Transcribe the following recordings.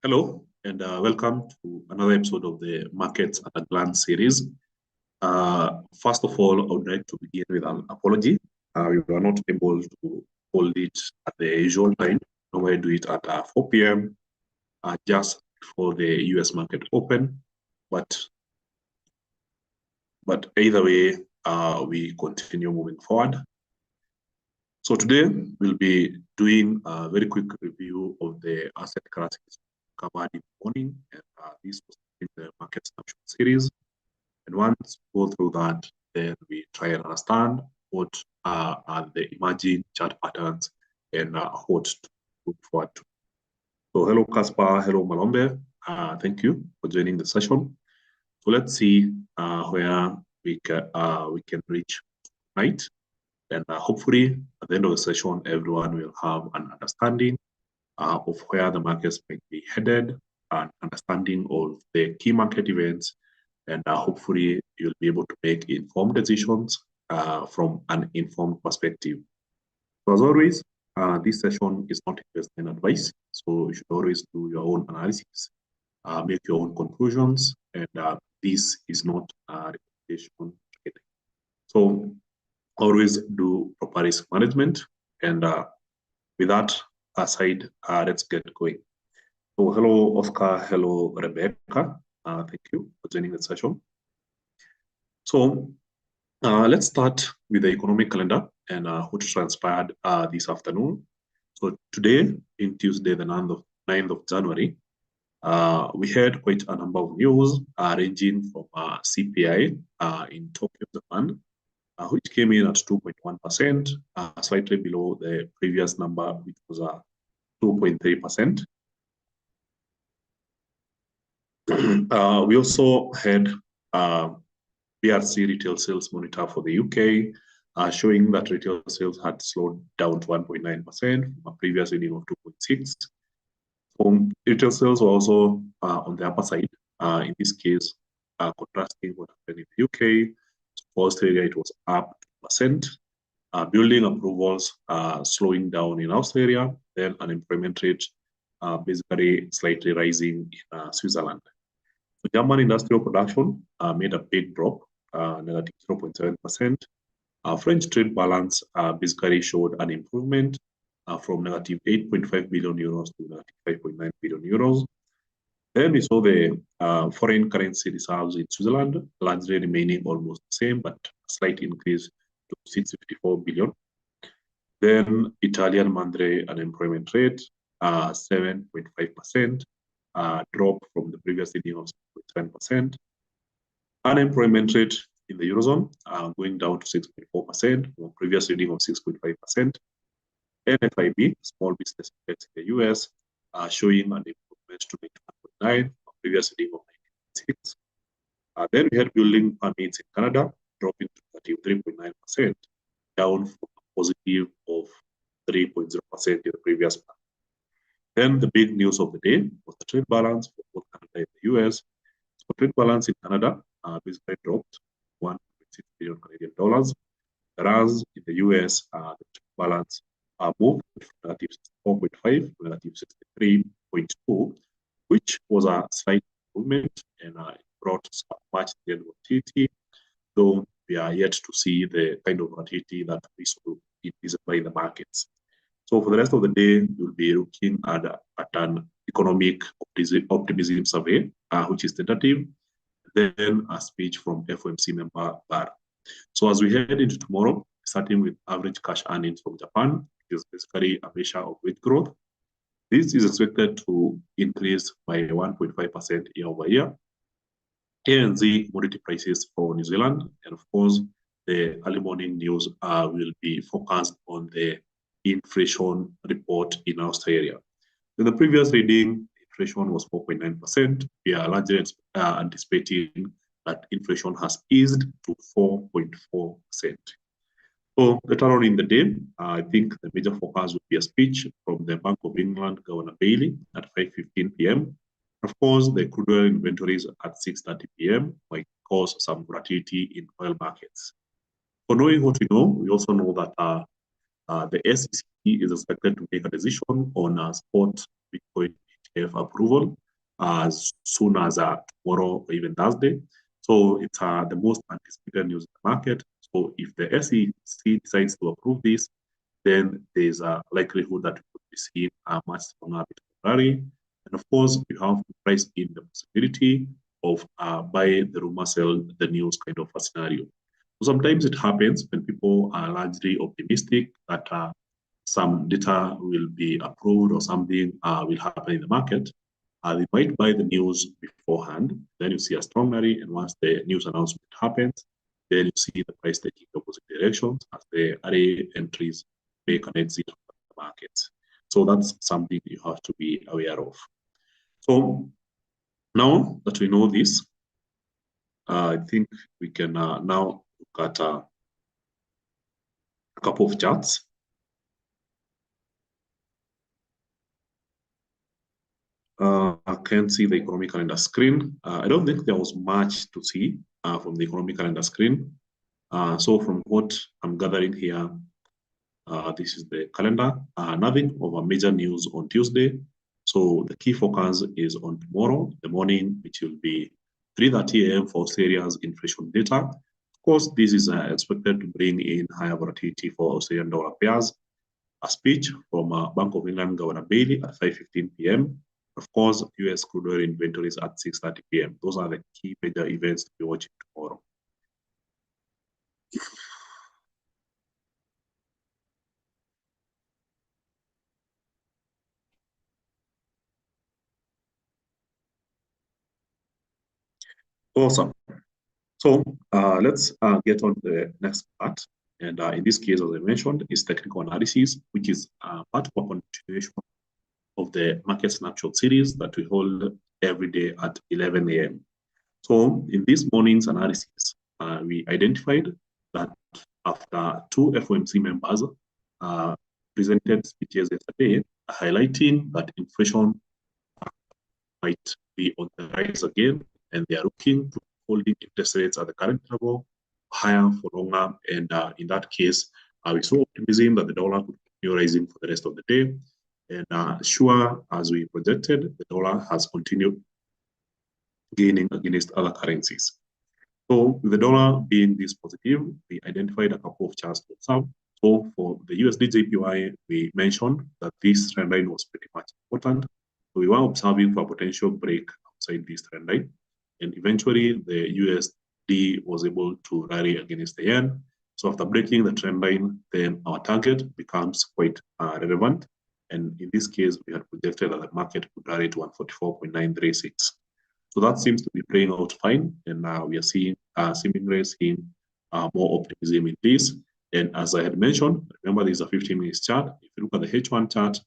Hello, and welcome to another episode of the Markets at a Glance series. First of all, I would like to begin with an apology. We were not able to hold it at the usual time. We do it at 4 p.m. Just before the US market open. But either way, we continue moving forward. So today, we'll be doing a very quick review of the asset classes covered in the morning, and this was in the market snapshot series. And once we go through that, then we try and understand what are the emerging chart patterns and what to look forward to. So hello, Caspar. Hello, Malombe. Thank you for joining the session. So let's see where we can reach tonight. And hopefully, at the end of the session, everyone will have an understanding of where the markets might be headed, an understanding of the key market events, and hopefully you'll be able to make informed decisions from an informed perspective. So as always, this session is not investment advice, so you should always do your own analysis, make your own conclusions, and this is not a recommendation. So always do proper risk management, and with that aside, let's get going. So hello, Oscar. Hello, Rebecca. Thank you for joining the session. So let's start with the economic calendar and what transpired this afternoon. So today, in Tuesday, the 9th of January, we had quite a number of news ranging from CPI in Tokyo, Japan, which came in at 2.1%, slightly below the previous number, which was 2.3%. We also had BRC retail sales monitor for the UK, showing that retail sales had slowed down to 1.9% from a previous reading of 2.6%. Retail sales were also on the upper side, in this case, contrasting what happened in the UK. For Australia, it was up 2%. Building approvals slowing down in Australia, then unemployment rate basically slightly rising in Switzerland. So German industrial production made a big drop, negative 0.7%. French trade balance basically showed an improvement from negative 8.5 billion euros to negative 5.9 billion euros. Then we saw the foreign currency reserves in Switzerland largely remaining almost the same, but a slight increase to 654 billion. Then Italian monthly unemployment rate, 7.5%, drop from the previous reading of 6.7%. Unemployment rate in the Eurozone going down to 6.4% from a previous reading of 6.5%. NFIB, small business index in the US, showing an improvement to 91.9, a previous reading of 96. Then we had building permits in Canada dropping to 3.9%, down from a positive of 3.0% in the previous month. Then the big news of the day was the trade balance for both Canada and the US. So trade balance in Canada basically dropped 1.6 billion Canadian dollars, whereas in the US, the trade balance moved from negative 4.5 to negative 63.2, which was a slight improvement and it brought some much needed volatility, though we are yet to see the kind of volatility that we saw in December in the markets. So for the rest of the day, we'll be looking at an economic optimism survey, which is tentative, then a speech from FOMC member Bar. So as we head into tomorrow, starting with average cash earnings from Japan, which is basically a measure of wage growth. This is expected to increase by 1.5% year over year. ANZ commodity prices for New Zealand, and of course, the early morning news will be focused on the inflation report in Australia. In the previous reading, inflation was 4.9%. We are largely anticipating that inflation has eased to 4.4%. So later on in the day, I think the major focus would be a speech from the Bank of England Governor Bailey at 5:15 p.m. Of course, the crude oil inventories at 6:30 p.m. might cause some volatility in oil markets. For knowing what we know, we also know that the SEC is expected to make a decision on spot Bitcoin approval as soon as tomorrow or even Thursday. So it's the most anticipated news in the market. So if the SEC decides to approve this, then there's a likelihood that we could be seeing a much stronger rally. And of course, you have to price in the possibility of buy the rumor, sell the news kind of a scenario. So sometimes it happens when people are largely optimistic that some data will be approved or something will happen in the market. They might buy the news beforehand. Then you see a strong rally, and once the news announcement happens, then you see the price taking opposite directions as the array entries make an exit from the market. So that's something you have to be aware of. So now that we know this, I think we can now look at a couple of charts. I can see the economic calendar screen. I don't think there was much to see from the economic calendar screen. So from what I'm gathering here, this is the calendar. Nothing of a major news on Tuesday. So the key focus is on tomorrow, the morning, which will be 3:30 a.m. for Australia's inflation data. Of course, this is expected to bring in higher volatility for Australian dollar pairs. A speech from Bank of England Governor Bailey at 5:15 p.m. Of course, US crude oil inventories at 6:30 p.m. Those are the key major events to be watching tomorrow. Awesome. So let's get on the next part. And in this case, as I mentioned, is technical analysis, which is part of a continuation of the market snapshot series that we hold every day at 11 a.m. So in this morning's analysis, we identified that after two FOMC members presented speeches yesterday, highlighting that inflation might be on the rise again, and they are looking to holding interest rates at the current level higher for longer. And in that case, we saw optimism that the dollar could continue rising for the rest of the day. And sure, as we projected, the dollar has continued gaining against other currencies. So with the dollar being this positive, we identified a couple of charts to observe. So for the USD JPY, we mentioned that this trend line was pretty much important. So we were observing for a potential break outside this trend line. And eventually, the USD was able to rally against the yen. So after breaking the trend line, then our target becomes quite relevant. And in this case, we had projected that the market could rally to 144.936. So that seems to be playing out fine. And we are seeing seemingly seeing more optimism in this. And as I had mentioned, remember this is a 15-minute chart. If you look at the H1 chart,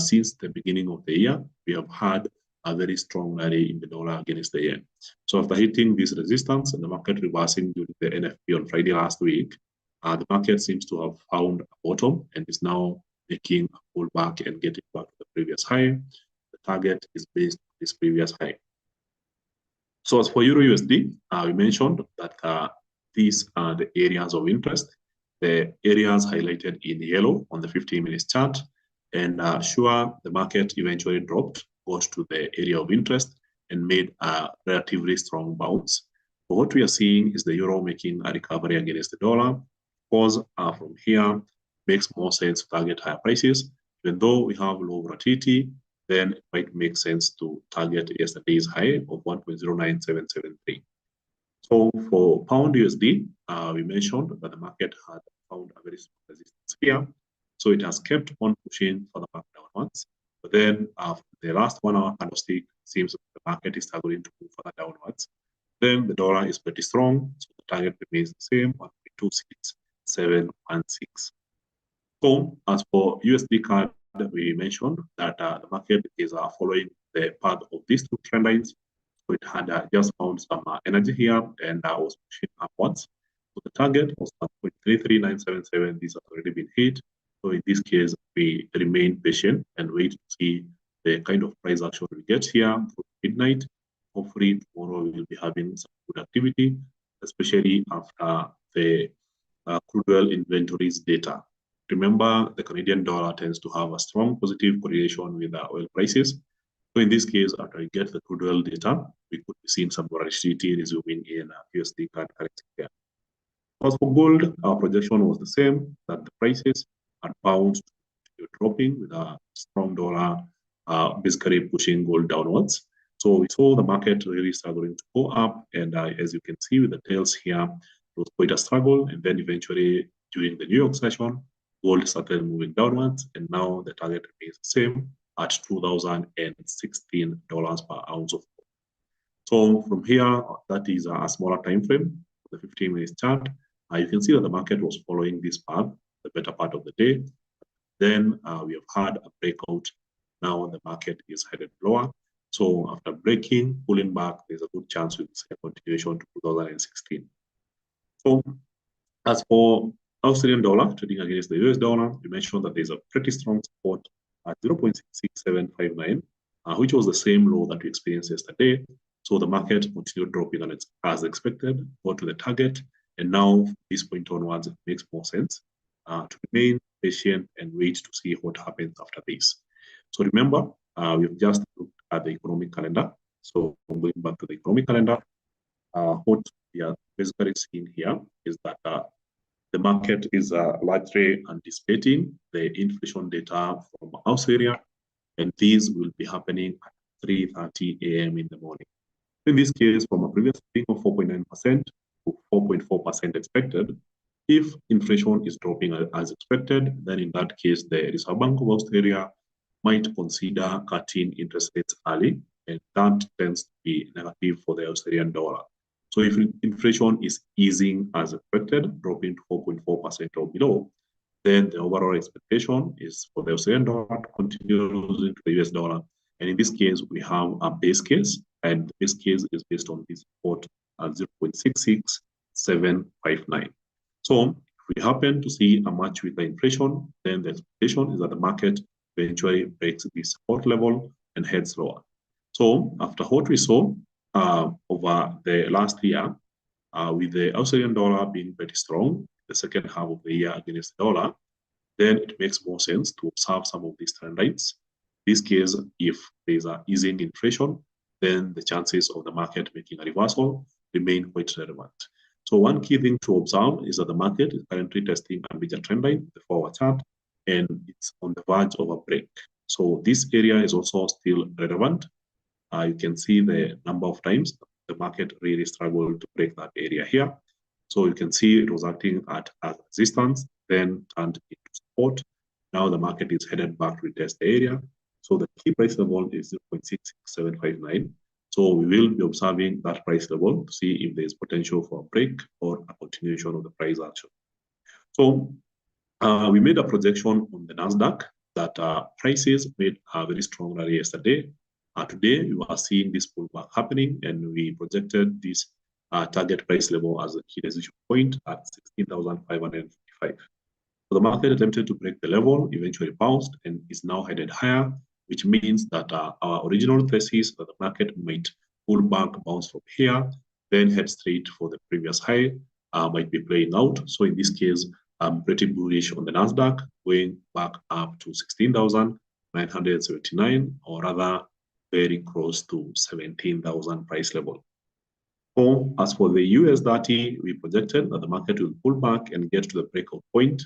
since the beginning of the year, we have had a very strong rally in the dollar against the yen. So after hitting this resistance and the market reversing during the NFP on Friday last week, the market seems to have found a bottom and is now making a pullback and getting back to the previous high. The target is based on this previous high. So as for Euro USD, we mentioned that these are the areas of interest, the areas highlighted in yellow on the 15-minute chart. And sure, the market eventually dropped, got to the area of interest, and made a relatively strong bounce. But what we are seeing is the euro making a recovery against the dollar. Of course, from here, makes more sense to target higher prices. Even though we have low volatility, then it might make sense to target yesterday's high of 1.09773. So for pound USD, we mentioned that the market had found a very strong resistance here. So it has kept on pushing for the back downwards. But then the last 1 hour candlestick seems the market is struggling to move further downwards. Then the dollar is pretty strong. So the target remains the same, 1.26716. So as for USD CAD, we mentioned that the market is following the path of these two trend lines. So it had just found some energy here and was pushing upwards. So the target was 1.33977. This has already been hit. So in this case, we remain patient and wait to see the kind of price action we get here through midnight. Hopefully tomorrow we will be having some good activity, especially after the crude oil inventories data. Remember, the Canadian dollar tends to have a strong positive correlation with oil prices. So in this case, after we get the crude oil data, we could be seeing some volatility resuming in USD currency pair. As for gold, our projection was the same, that the prices had bounced, dropping with a strong dollar, basically pushing gold downwards. So we saw the market really struggling to go up, and as you can see with the tails here, it was quite a struggle. And then eventually, during the New York session, gold started moving downwards, and now the target remains the same at $2,016 per ounce of gold. So from here, that is a smaller time frame, the 15-minute chart. You can see that the market was following this path the better part of the day. Then we have had a breakout. Now the market is headed lower. So after breaking, pulling back, there's a good chance we will see a continuation to 2016. So as for Australian dollar trading against the US dollar, we mentioned that there's a pretty strong support at 0.66759, which was the same low that we experienced yesterday. So the market continued dropping on it as expected, go to the target. And now, from this point onwards, it makes more sense to remain patient and wait to see what happens after this. So remember, we've just looked at the economic calendar. So going back to the economic calendar, what we are basically seeing here is that the market is largely anticipating the inflation data from Australia, and these will be happening at 3:30 a.m. in the morning. In this case, from a previous reading of 4.9% to 4.4% expected, if inflation is dropping as expected, then in that case, the Reserve Bank of Australia might consider cutting interest rates early, and that tends to be negative for the Australian dollar. So if inflation is easing as expected, dropping to 4.4% or below, then the overall expectation is for the Australian dollar to continue losing to the US dollar. And in this case, we have a base case, and the base case is based on this support at 0.66759. So if we happen to see a much weaker inflation, then the expectation is that the market eventually breaks this support level and heads lower. So after what we saw over the last year, with the Australian dollar being pretty strong, the second half of the year against the dollar, then it makes more sense to observe some of these trend lines. In this case, if there's an easing inflation, then the chances of the market making a reversal remain quite relevant. So one key thing to observe is that the market is currently testing a major trend line, the forward chart, and it's on the verge of a break. So this area is also still relevant. You can see the number of times the market really struggled to break that area here. So you can see it was acting as resistance, then turned into support. Now the market is headed back to retest the area. So the key price level is 0.66759. So we will be observing that price level to see if there is potential for a break or a continuation of the price action. So we made a projection on the NASDAQ that prices made a very strong rally yesterday. Today, we are seeing this pullback happening, and we projected this target price level as a key decision point at 16,555. So the market attempted to break the level, eventually bounced, and is now headed higher, which means that our original thesis that the market might pull back, bounce from here, then head straight for the previous high might be playing out. So in this case, I'm pretty bullish on the NASDAQ, going back up to 16,979, or rather very close to 17,000 price level. So as for the US30, we projected that the market will pull back and get to the breakout point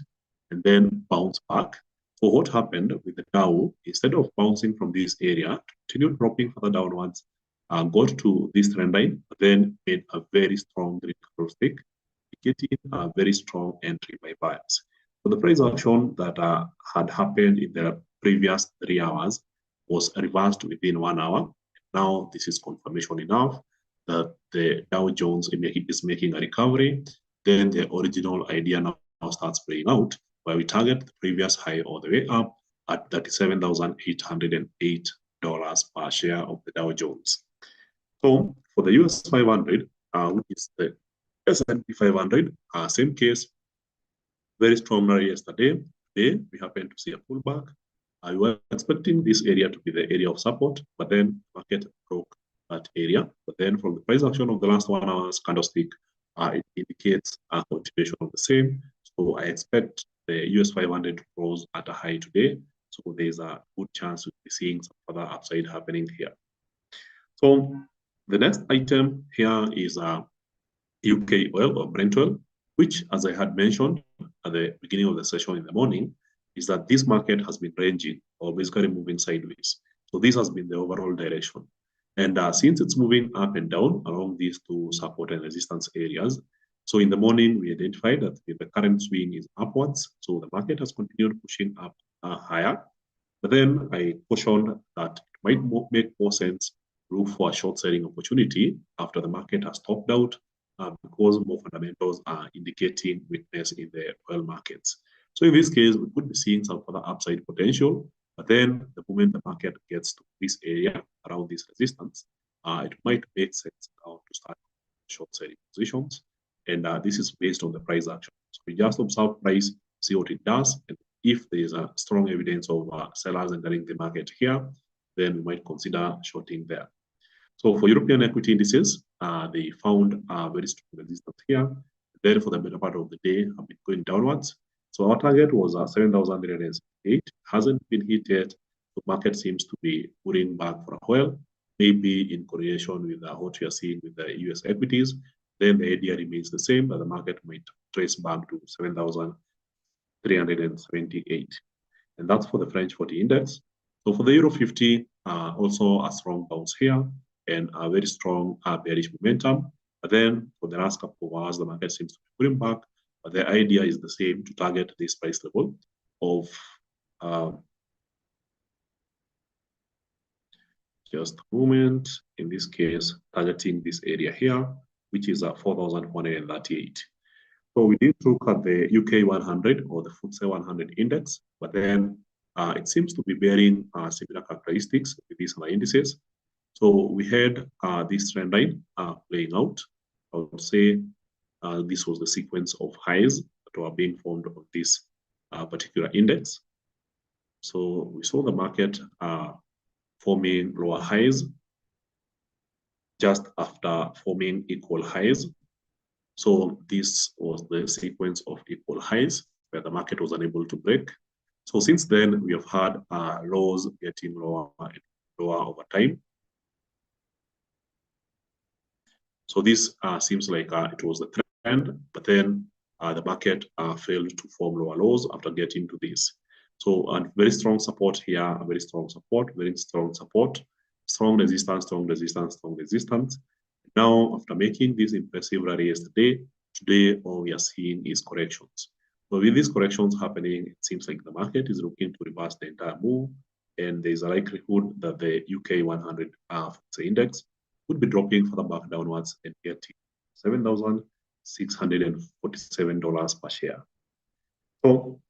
and then bounce back. So what happened with the Dow, instead of bouncing from this area, continued dropping further downwards, got to this trend line, then made a very strong green candlestick, getting a very strong entry by buyers. So the price action that had happened in the previous 3 hours was reversed within 1 hour. Now this is confirmation enough that the Dow Jones is making a recovery. Then the original idea now starts playing out, where we target the previous high all the way up at $37,808 per share of the Dow Jones. So for the US 500, which is the S&P 500, same case, very strong rally yesterday. Today, we happen to see a pullback. We were expecting this area to be the area of support, but then the market broke that area. But then from the price action of the last 1 hour's candlestick, it indicates a continuation of the same. So I expect the US 500 to close at a high today. So there's a good chance to be seeing some further upside happening here. So the next item here is UK oil or Brent oil, which, as I had mentioned at the beginning of the session in the morning, is that this market has been ranging or basically moving sideways. So this has been the overall direction. And since it's moving up and down along these two support and resistance areas, so in the morning, we identified that the current swing is upwards. So the market has continued pushing up higher. But then I cautioned that it might make more sense to look for a short selling opportunity after the market has topped out because more fundamentals are indicating weakness in the oil markets. So in this case, we could be seeing some further upside potential, but then the moment the market gets to this area around this resistance, it might make sense now to start short selling positions. And this is based on the price action. So we just observe price, see what it does, and if there is a strong evidence of sellers entering the market here, then we might consider shorting there. So for European equity indices, they found a very strong resistance here. Then for the better part of the day, have been going downwards. So our target was 7,368. Hasn't been hit yet. The market seems to be pulling back for a while, maybe in correlation with what we are seeing with the US equities. Then the idea remains the same, that the market might trace back to 7,378. And that's for the French 40 index. So for the Euro 50, also a strong bounce here and a very strong bearish momentum. But then for the last couple of hours, the market seems to be pulling back. But the idea is the same, to target this price level of just a moment. In this case, targeting this area here, which is 4,138. So we did look at the UK 100 or the FTSE 100 index, but then it seems to be bearing similar characteristics with these other indices. So we had this trend line playing out. I would say this was the sequence of highs that were being formed on this particular index. So we saw the market forming lower highs just after forming equal highs. So this was the sequence of equal highs where the market was unable to break. So since then, we have had lows getting lower and lower over time. So this seems like it was the trend, but then the market failed to form lower lows after getting to this. So a very strong support here, a very strong support, very strong support, strong resistance, strong resistance, strong resistance. Now, after making this impressive rally yesterday, today all we are seeing is corrections. So with these corrections happening, it seems like the market is looking to reverse the entire move, and there's a likelihood that the UK 100 index would be dropping further back downwards and getting $7,647 per share. So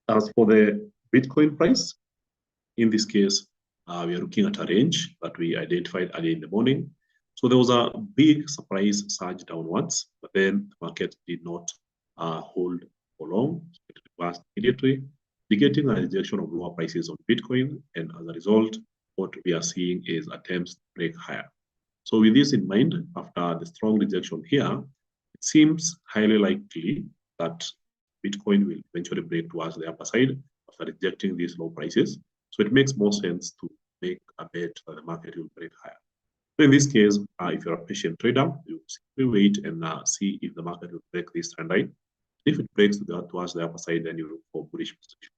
as for the Bitcoin price, in this case, we are looking at a range that we identified early in the morning. So there was a big surprise surge downwards, but then the market did not hold for long. It reversed immediately, indicating a rejection of lower prices on Bitcoin. And as a result, what we are seeing is attempts to break higher. So with this in mind, after the strong rejection here, it seems highly likely that Bitcoin will eventually break towards the upper side after rejecting these low prices. So it makes more sense to make a bet that the market will break higher. So in this case, if you're a patient trader, you simply wait and see if the market will break this trend line. If it breaks towards the upper side, then you look for bullish positions.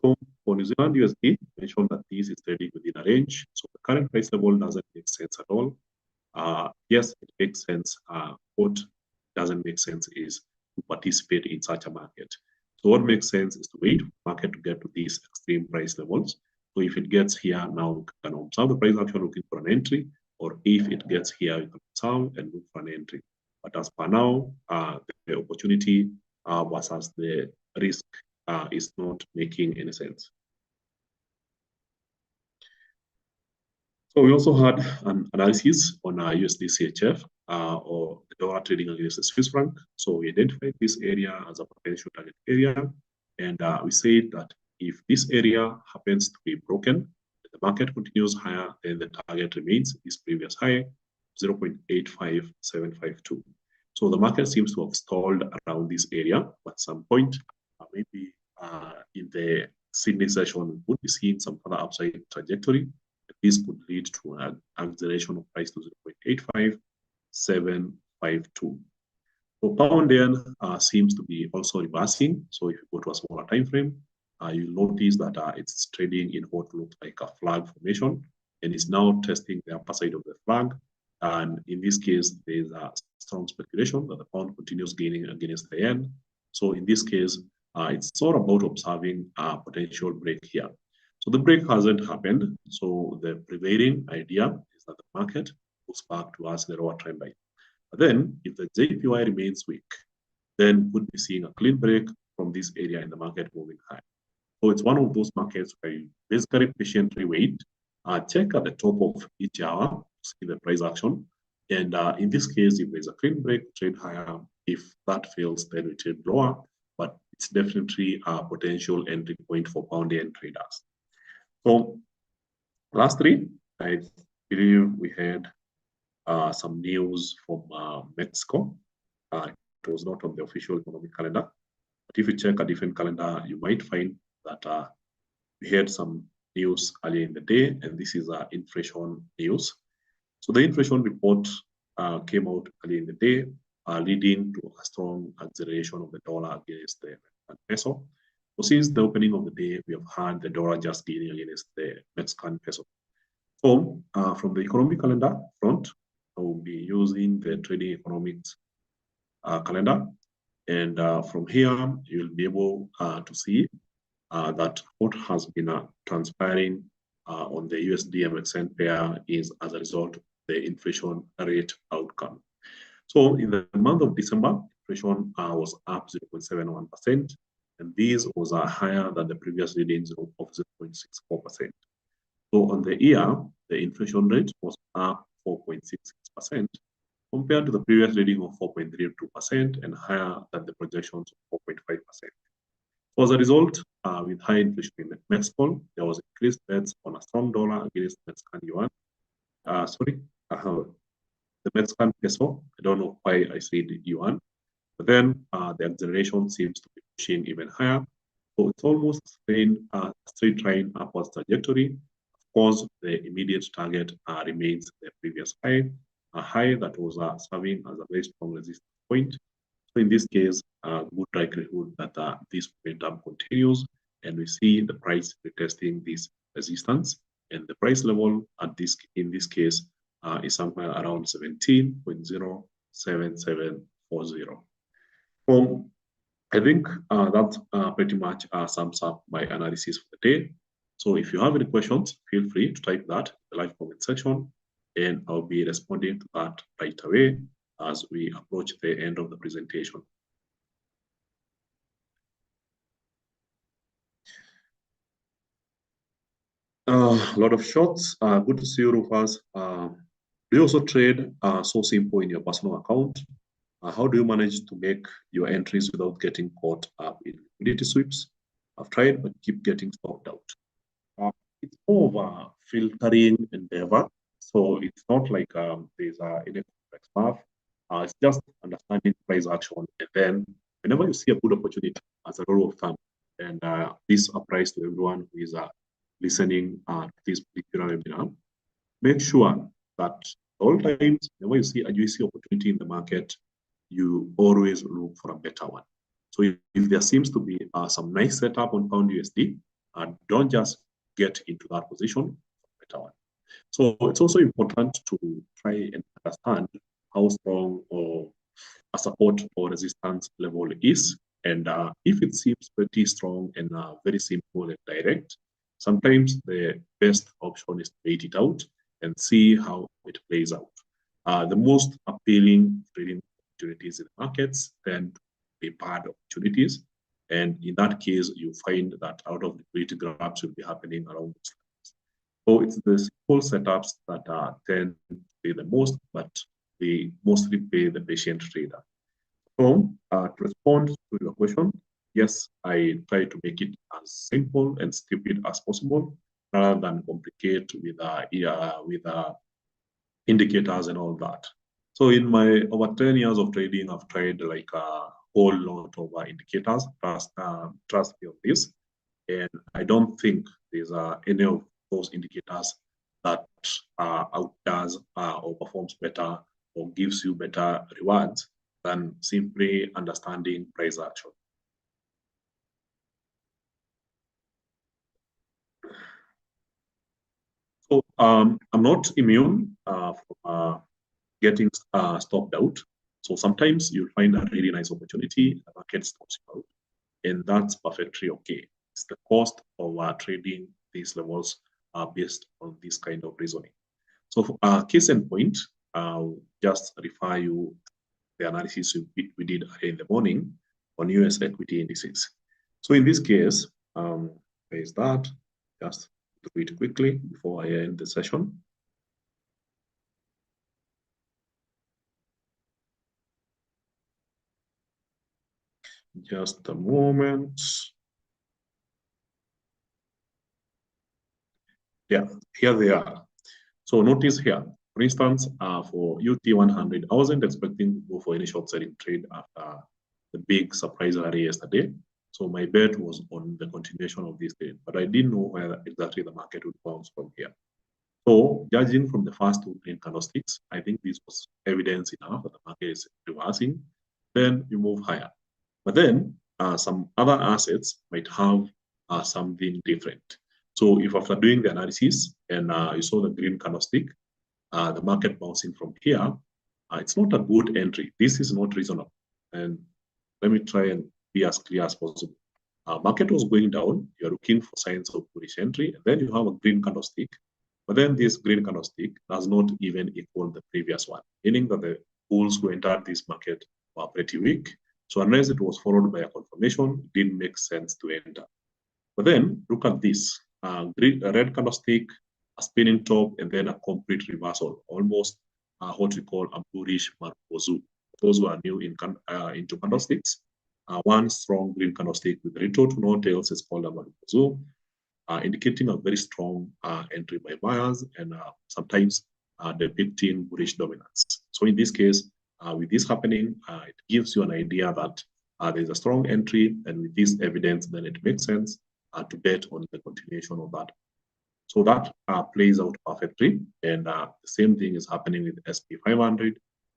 So for New Zealand USD, mentioned that this is trading within a range. So the current price level doesn't make sense at all. Yes, it makes sense. What doesn't make sense is to participate in such a market. So what makes sense is to wait for the market to get to these extreme price levels. So if it gets here, now we can observe the price action looking for an entry, or if it gets here, we can observe and look for an entry. But as per now, the opportunity versus the risk is not making any sense. So we also had an analysis on USD CHF or the dollar trading against the Swiss franc. So we identified this area as a potential target area, and we said that if this area happens to be broken, the market continues higher, then the target remains this previous high, 0.85752. So the market seems to have stalled around this area, but at some point, maybe in the Sydney session, we would be seeing some further upside trajectory. This could lead to an acceleration of price to 0.85752. So pound yen seems to be also reversing. So if you go to a smaller time frame, you'll notice that it's trading in what looks like a flag formation and is now testing the upper side of the flag. And in this case, there's a strong speculation that the pound continues gaining against the yen. So in this case, it's all about observing a potential break here. So the break hasn't happened. So the prevailing idea is that the market goes back towards the lower trend line. But then, if the JPY remains weak, then we'll be seeing a clean break from this area in the market moving high. So it's one of those markets where you basically patiently wait, check at the top of each hour to see the price action. And in this case, if there's a clean break, trade higher. If that fails, then we trade lower. But it's definitely a potential entry point for pound yen traders. So lastly, I believe we had some news from Mexico. It was not on the official economic calendar. But if you check a different calendar, you might find that we had some news earlier in the day, and this is inflation news. So the inflation report came out earlier in the day, leading to a strong acceleration of the dollar against the peso. So since the opening of the day, we have had the dollar just gaining against the Mexican peso. So from the economic calendar front, I will be using the trading economics calendar. And from here, you'll be able to see that what has been transpiring on the USD MXN pair is as a result of the inflation rate outcome. So in the month of December, inflation was up 0.71%, and this was higher than the previous readings of 0.64%. So on the year, the inflation rate was up 4.66%, compared to the previous reading of 4.32% and higher than the projections of 4.5%. So as a result, with high inflation in Mexico, there was increased bets on a strong dollar against Mexican yuan. The Mexican peso. I don't know why I said yuan. But then the acceleration seems to be pushing even higher. So it's almost a straight line upwards trajectory. Of course, the immediate target remains the previous high, a high that was serving as a very strong resistance point. So in this case, good likelihood that this momentum continues, and we see the price retesting this resistance, and the price level at this in this case is somewhere around 17.07740. So I think that pretty much sums up my analysis for the day. So if you have any questions, feel free to type that in the live comment section, and I'll be responding to that right away as we approach the end of the presentation. A lot of shots. Good to see you, Rufas. Do you also trade so simple in your personal account? How do you manage to make your entries without getting caught up in liquidity sweeps? I've tried, but keep getting stopped out. It's more of a filtering endeavor. So it's not like there's any complex path. It's just understanding price action. And then whenever you see a good opportunity as a rule of thumb, and this applies to everyone who is listening to this particular webinar, make sure that all times, whenever you see a juicy opportunity in the market, you always look for a better one. So if there seems to be some nice setup on pound USD, don't just get into that position, better one. So it's also important to try and understand how strong or a support or resistance level is. And if it seems pretty strong and very simple and direct, sometimes the best option is to wait it out and see how it plays out. The most appealing trading opportunities in the markets tend to be bad opportunities. And in that case, you find that out of liquidity grabs will be happening around those levels. So it's the simple setups that tend to pay the most, but they mostly pay the patient trader. So to respond to your question, yes, I try to make it as simple and stupid as possible, rather than complicate with indicators and all that. So in my over 10 years of trading, I've tried like a whole lot of indicators. Trust me on this. And I don't think there's any of those indicators that outdoes or performs better or gives you better rewards than simply understanding price action. So I'm not immune from getting stopped out. So sometimes you'll find a really nice opportunity, the market stops you out, and that's perfectly okay. It's the cost of trading these levels based on this kind of reasoning. So for case in point, I'll just refer you the analysis we did in the morning on US equity indices. So in this case, there is that. Just do it quickly before I end the session. Just a moment. Yeah, here they are. So notice here, for instance, for UT100, I wasn't expecting to go for any short selling trade after the big surprise rally yesterday. So my bet was on the continuation of this trade, but I didn't know where exactly the market would bounce from here. So judging from the first two green candlesticks, I think this was evidence enough that the market is reversing. Then you move higher. But then some other assets might have something different. So if after doing the analysis and you saw the green candlestick, the market bouncing from here, it's not a good entry. This is not reasonable. And let me try and be as clear as possible. Market was going down. You're looking for signs of bullish entry. And then you have a green candlestick. But then this green candlestick does not even equal the previous one, meaning that the bulls who entered this market were pretty weak. So unless it was followed by a confirmation, it didn't make sense to enter. But then look at this, a red candlestick, a spinning top, and then a complete reversal, almost what we call a bullish Marubozu. Those who are new into candlesticks, one strong green candlestick with little to no tails is called a Marubozu, indicating a very strong entry by buyers and sometimes depicting bullish dominance. So in this case, with this happening, it gives you an idea that there's a strong entry, and with this evidence, then it makes sense to bet on the continuation of that. So that plays out perfectly, and the same thing is happening with SP500.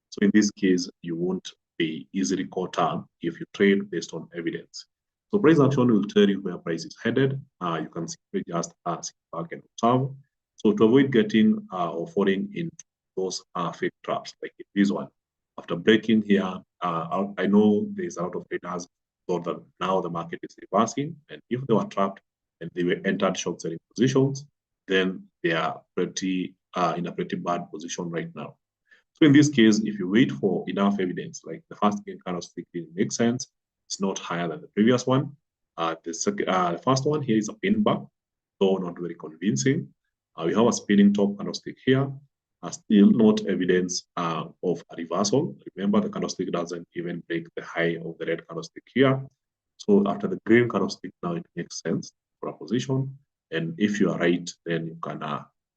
So in this case, you won't be easily caught up if you trade based on evidence. So price action will tell you where price is headed. You can simply just sit back and observe. So to avoid getting or falling into those fake traps, like this one, after breaking here, I know there's a lot of traders thought that now the market is reversing, and if they were trapped and they were entered short selling positions, then they are pretty in a pretty bad position right now. So in this case, if you wait for enough evidence, like the first green candlestick didn't make sense, it's not higher than the previous one. The first one here is a pin bar, though not very convincing. We have a spinning top candlestick here, still not evidence of a reversal. Remember, the candlestick doesn't even break the high of the red candlestick here. So after the green candlestick, now it makes sense for a position. And if you are right, then you can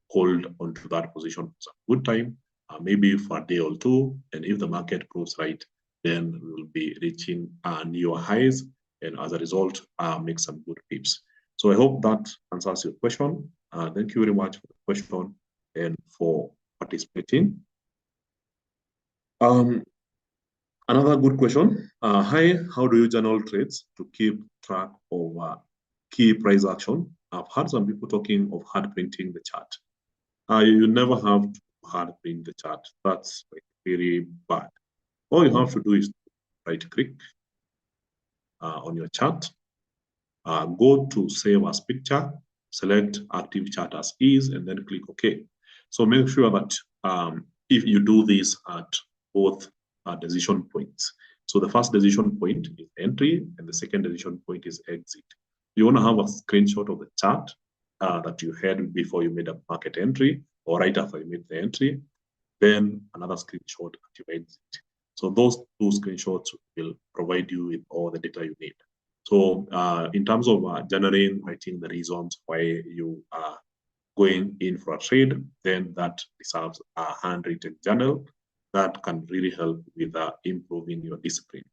hold onto that position for a good time, maybe for a day or two. And if the market proves right, then we will be reaching newer highs, and as a result, make some good pips. So I hope that answers your question. Thank you very much for the question and for participating. Another good question. Hi, how do you journal trades to keep track of key price action? I've heard some people talking of hard printing the chart. You never have to hard print the chart. That's like very bad. All you have to do is right click on your chart, go to save as picture, select active chart as is, and then click OK. So make sure that if you do this at both decision points. So the first decision point is entry, and the second decision point is exit. You want to have a screenshot of the chart that you had before you made a market entry, or right after you made the entry, then another screenshot at your exit. So those two screenshots will provide you with all the data you need. So in terms of generating, writing the reasons why you are going in for a trade, then that deserves a handwritten journal that can really help with improving your discipline.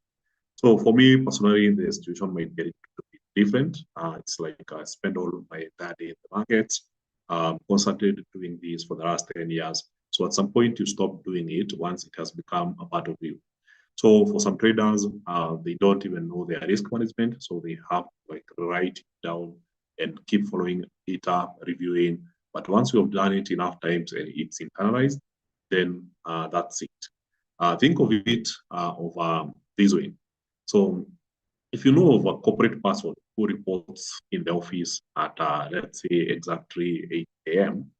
So for me personally, the situation might get a bit different. It's like I spend all of my entire day in the markets, concentrated doing this for the last 10 years. So at some point, you stop doing it once it has become a part of you. So for some traders, they don't even know their risk management. So they have to like write it down and keep following it up, reviewing. But once you have done it enough times and it's internalized, then that's it. Think of it of this way. So if you know of a corporate person who reports in the office at, let's say, exactly 8 a.m.,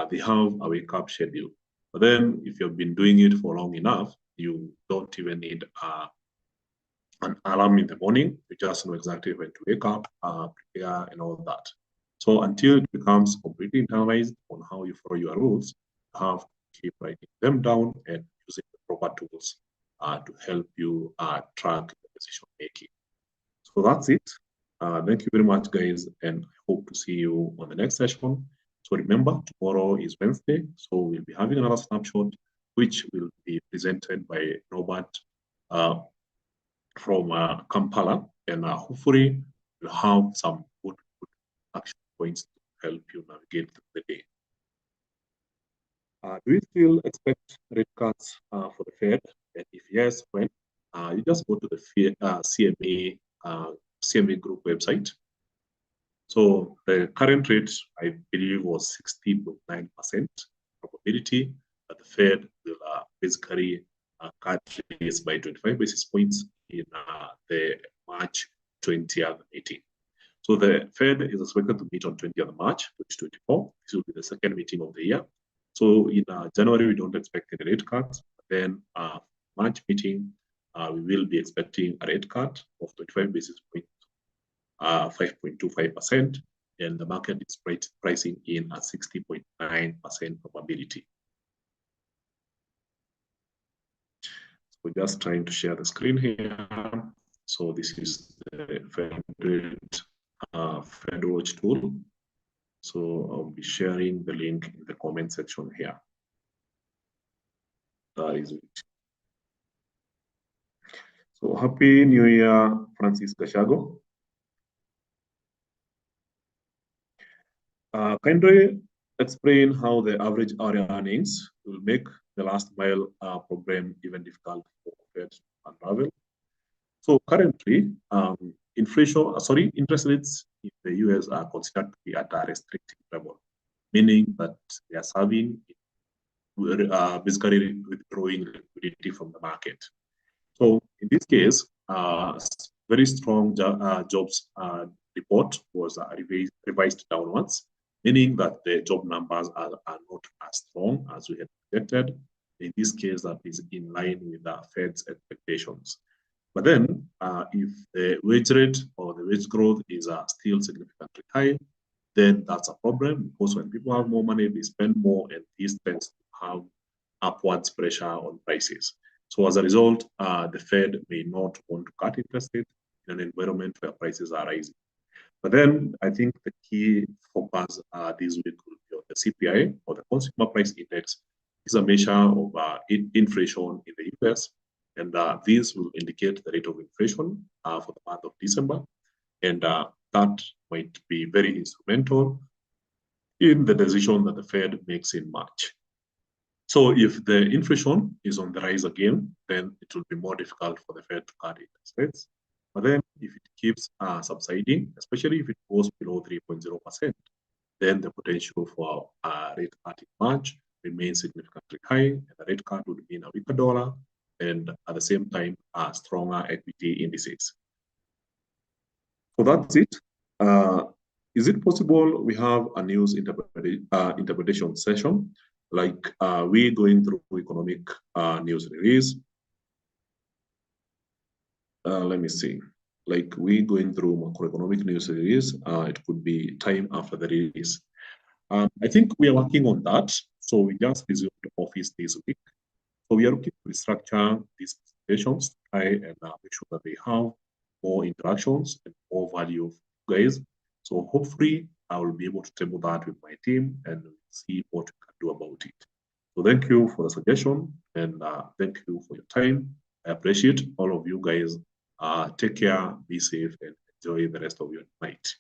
they have a wake up schedule. But then if you've been doing it for long enough, you don't even need an alarm in the morning. You just know exactly when to wake up, prepare, and all that. So until it becomes completely internalized on how you follow your rules, you have to keep writing them down and using the proper tools to help you track the decision making. So that's it. Thank you very much, guys, and I hope to see you on the next session. So remember, tomorrow is Wednesday, so we'll be having another snapshot, which will be presented by Robert from Kampala, and hopefully we'll have some good action points to help you navigate the day. Do you still expect rate cuts for the Fed? And if yes, when? You just go to the CMA Group website. So the current rate, I believe, was 60.9% probability that the Fed will basically cut rates by 25 basis points in the March 20th meeting. So the Fed is expected to meet on 20th March 2024. This will be the second meeting of the year. So in January, we don't expect any rate cuts. Then March meeting, we will be expecting a rate cut of 25 basis points, 5.25%, and the market is pricing in at 60.9% probability. So we're just trying to share the screen here. So this is the Fed Watch tool. So I'll be sharing the link in the comment section here. That is it. So happy New Year, Francis Gashago. Kindly explain how the average area earnings will make the last mile problem even difficult for Fed to unravel. So currently, interest rates in the US are considered to be at a restrictive level, meaning that they are serving basically withdrawing liquidity from the market. So in this case, very strong jobs report was revised downwards, meaning that the job numbers are not as strong as we had projected. In this case, that is in line with the Fed's expectations. But then, if the wage rate or the wage growth is still significantly high, then that's a problem, because when people have more money, they spend more, and this tends to have upwards pressure on prices. So as a result, the Fed may not want to cut interest rates in an environment where prices are rising. But then I think the key focus this week will be on the CPI, or the Consumer Price Index. Is a measure of inflation in the US, and this will indicate the rate of inflation for the month of December, and that might be very instrumental in the decision that the Fed makes in March. So if the inflation is on the rise again, then it will be more difficult for the Fed to cut interest rates. But then if it keeps subsiding, especially if it goes below 3.0%, then the potential for a rate cut in March remains significantly high, and the rate cut would mean a weaker dollar, and at the same time, stronger equity indices. So that's it. Is it possible we have a news interpretation session, like we going through economic news release? Let me see. Like we going through macroeconomic news release, it could be time after the release. I think we are working on that. So we just resumed office this week. So we are looking to restructure these presentations to try and make sure that they have more interactions and more value for you guys. So hopefully I will be able to table that with my team and see what we can do about it. So thank you for the suggestion, and thank you for your time. I appreciate all of you guys. Take care, be safe, and enjoy the rest of your night.